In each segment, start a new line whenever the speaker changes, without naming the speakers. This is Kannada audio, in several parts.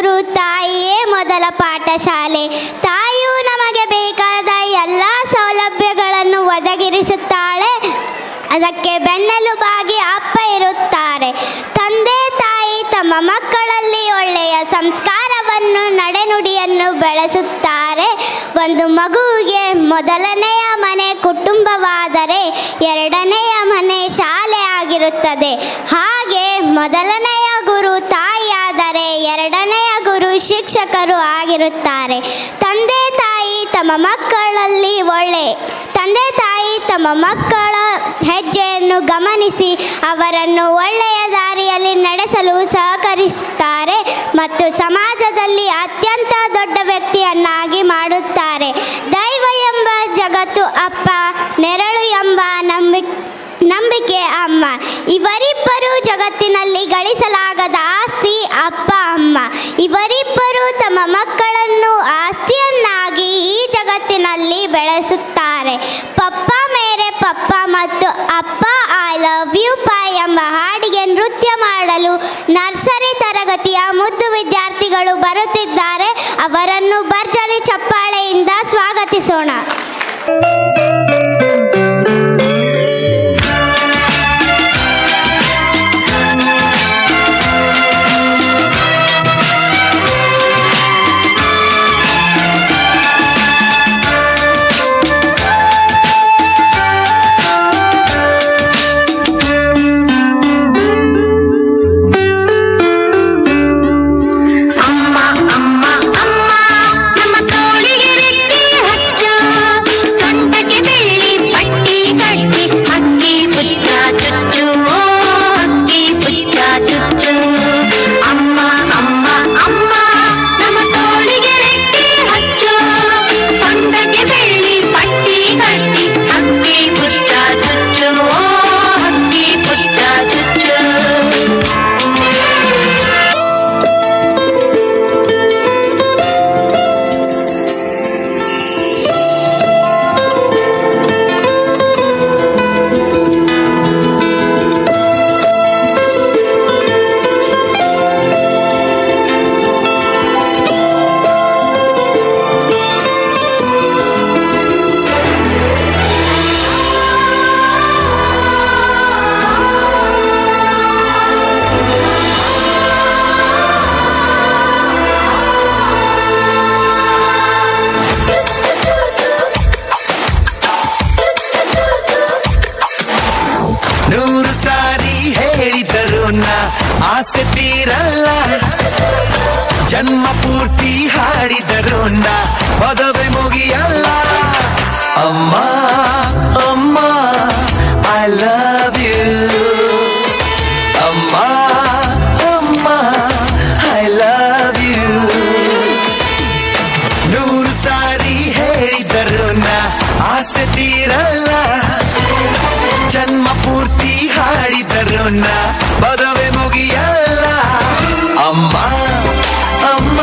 ಗುರು ತಾಯಿಯೇ ಮೊದಲ ಪಾಠಶಾಲೆ. ತಾಯಿಯು ನಮಗೆ ಬೇಕಾದ ಎಲ್ಲ ಸೌಲಭ್ಯಗಳನ್ನು ಒದಗಿಸುತ್ತಾಳೆ. ಅದಕ್ಕೆ ಬೆನ್ನೆಲುಬಾಗಿ ಅಪ್ಪ ಇರುತ್ತಾರೆ. ತಂದೆ ತಾಯಿ ತಮ್ಮ ಮಕ್ಕಳಲ್ಲಿ ಒಳ್ಳೆಯ ಸಂಸ್ಕಾರವನ್ನು ನಡೆನುಡಿಯನ್ನು ಬೆಳೆಸುತ್ತಾರೆ. ಒಂದು ಮಗುವಿಗೆ ಮೊದಲನೆಯ ಮನೆ ಕುಟುಂಬವಾದರೆ ಎರಡನೆಯ ಮನೆ ಶಾಲೆ ಆಗಿರುತ್ತದೆ. ಹಾಗೆ ಮೊದಲನೆಯ ಗುರು ತಾಯಿಯಾದರೆ ಎರಡನೆಯ ಗುರು ಶಿಕ್ಷಕರು ಆಗಿರುತ್ತಾರೆ. ತಂದೆ ತಾಯಿ ತಮ್ಮ ಮಕ್ಕಳ ಹೆಜ್ಜೆಯನ್ನು ಗಮನಿಸಿ ಅವರನ್ನು ಒಳ್ಳೆಯ ದಾರಿಯಲ್ಲಿ ನಡೆಸಲು ಸಹಕರಿಸುತ್ತಾರೆ ಮತ್ತು ಸಮಾಜದಲ್ಲಿ ಅತ್ಯಂತ ದೊಡ್ಡ ವ್ಯಕ್ತಿಯನ್ನಾಗಿ ಮಾಡುತ್ತಾರೆ. ದೈವ ಎಂಬ ಜಗತ್ತು ಅಪ್ಪ, ನೆರಳು ಎಂಬ ನಂಬಿಕೆ ಅಮ್ಮ. ಇವರಿಬ್ಬರು ಜಗತ್ತಿನಲ್ಲಿ ಗಳಿಸಲಾಗದ ಆಸ್ತಿ ಅಪ್ಪ ಅಮ್ಮ. ಇವರಿಬ್ಬರು ತಮ್ಮ ಮಕ್ಕಳನ್ನು ಆಸ್ತಿಯನ್ನಾಗಿ ಈ ಜಗತ್ತಿನಲ್ಲಿ ಬೆಳೆಸುತ್ತಾರೆ. ಪಪ್ಪ ಮೇರೆ ಪಪ್ಪ ಮತ್ತು ಅಪ್ಪ ಐ ಲವ್ ಯು ಪಾ ಎಂಬ ಹಾಡಿಗೆ ನೃತ್ಯ ಮಾಡಲು ನರ್ಸರಿ ತರಗತಿಯ ಮುದ್ದು ವಿದ್ಯಾರ್ಥಿಗಳು ಬರುತ್ತಿದ್ದಾರೆ. ಅವರನ್ನು ಭರ್ಜರಿ ಚಪ್ಪಾಳೆಯಿಂದ ಸ್ವಾಗತಿಸೋಣ.
ಆಸೆ ತೀರಲ್ಲ, ಜನ್ಮ ಪೂರ್ತಿ ಹಾಡಿದರು ಪದವಿ ಮುಗಿಯಲ್ಲ. ಅಮ್ಮ ಅಮ್ಮ ಐ ಲವ್ ಯು, ಅಮ್ಮ ಅಮ್ಮ ಐ ಲವ್ ಯು. 100 ಸಾರಿ ಹೇಳಿದರು ಆಸೆ ತೀರಲ್ಲ, ಜನ್ಮ ಪೂರ್ತಿ ಹಾಡಿದರು ಪದವಿ ಮುಗಿಯಲ್ಲ. ಅಮ್ಮ ಅಮ್ಮ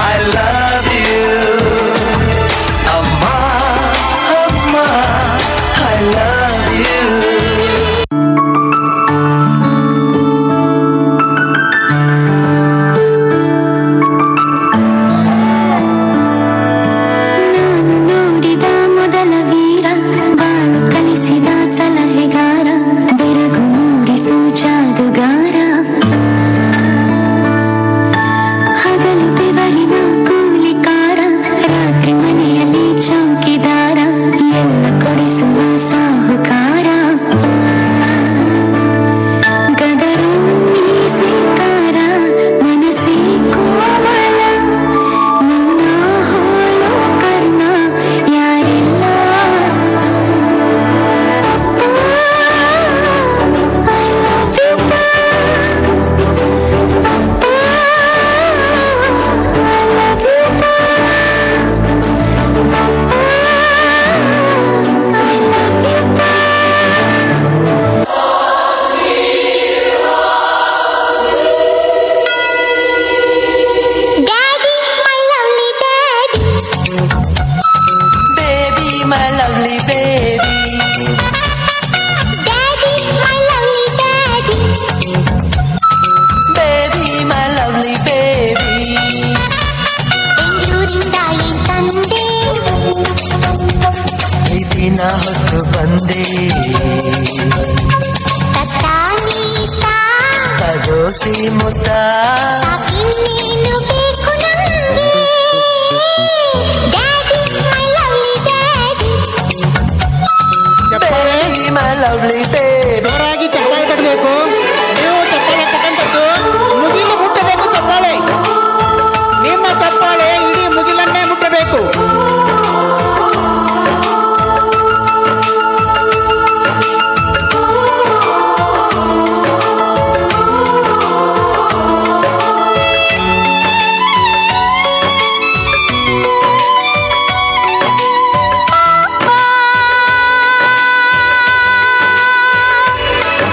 ಐ ಲವ್ ಯು, ಅಮ್ಮ ಅಮ್ಮ ಐ ಲವ್ ಯು. ಮುತ್ತ
ಇನ್ನೇನು ಬೇಕು ನಮ್ಗೆ daddy my lovely daddy
Baby, my lovely baby.
ಜೋರಾಗಿ ಚಪ್ಪಾಳೆ ತಟ್ಟಬೇಕು. ನೀವು ಚಪ್ಪಾಳೆ ತಕ್ಕಂಥದ್ದು ಮುಗಿಲು ಮುಟ್ಟಬೇಕು. ಚಪ್ಪಾಳೆ ನಿಮ್ಮ ಚಪ್ಪಾಳೆ ಇಡೀ ಮುಗಿಲನ್ನೇ ಮುಟ್ಟಬೇಕು.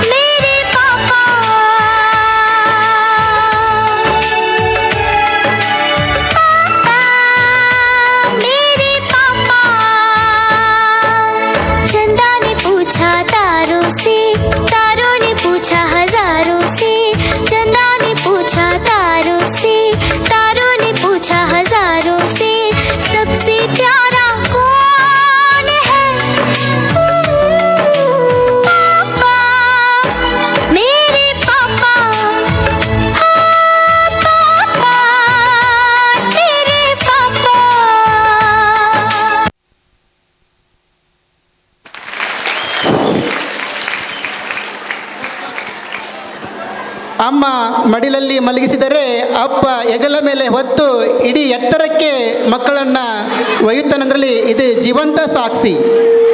मेरे पापा मेरे पापा चंदा ने पूछा तारों से तारों ने पूछा हजारों से चंदा ने पूछा तारों से तारों ने पूछा हजारों से सबसे प्यारा कौन है पापा मेरे पापा पापा तेरे पापा
ಅಮ್ಮ ಮಡಿಲಲ್ಲಿ ಮಲಗಿಸಿದರೆ ಅಪ್ಪ ಹೆಗಲ ಮೇಲೆ ಹೊತ್ತು ಇಡೀ ಎತ್ತರಕ್ಕೆ ಮಕ್ಕಳನ್ನು ಒಯ್ಯುತ್ತಾನಂದ್ರಲ್ಲಿ ಇದು ಜೀವಂತ ಸಾಕ್ಷಿ.